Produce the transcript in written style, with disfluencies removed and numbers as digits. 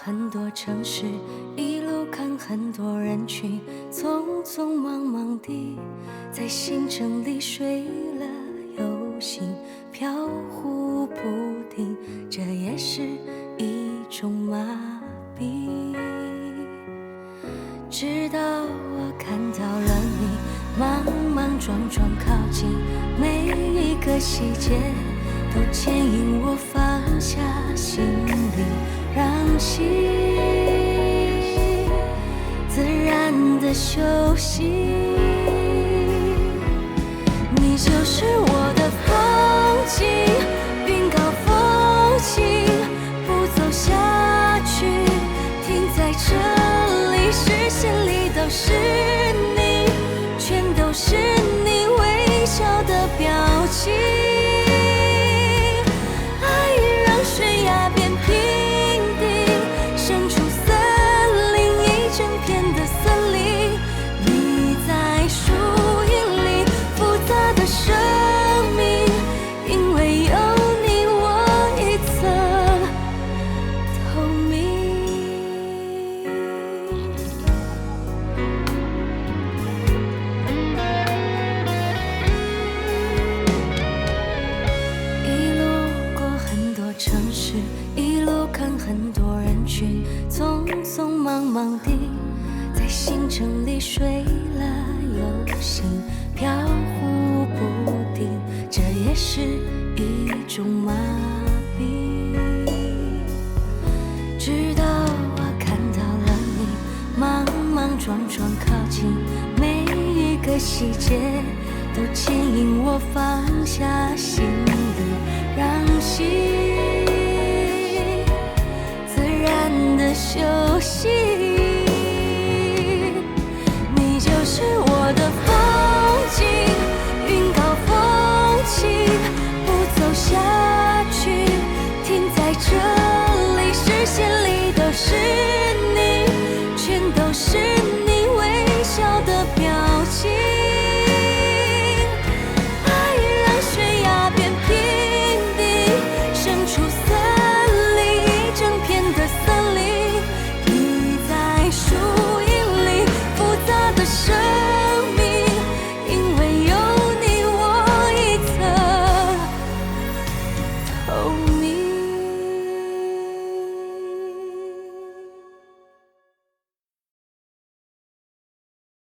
很多城市，一路看很多人群，匆匆忙忙地在行程里睡了又醒，飘忽不定，这也是一种麻痹。直到我看到了你莽莽撞撞靠近，每一个细节都牵引我放下行李，让心自然的休息。你就是我的风景，云高风轻，不走下去，停在这里，视线里都是你，全都是你微笑的表情。悬崖变平地，伸出森林，一整片的森林。你在树荫里，复杂的生命，因为有你，我一层透明。一路过很多城市，一路看很多人群，匆匆忙忙地在行程里睡了又醒，飘忽不定，这也是一种麻痹。直到我看到了你莽莽撞撞靠近，每一个细节都牵引我放下行李，让心自然的休息。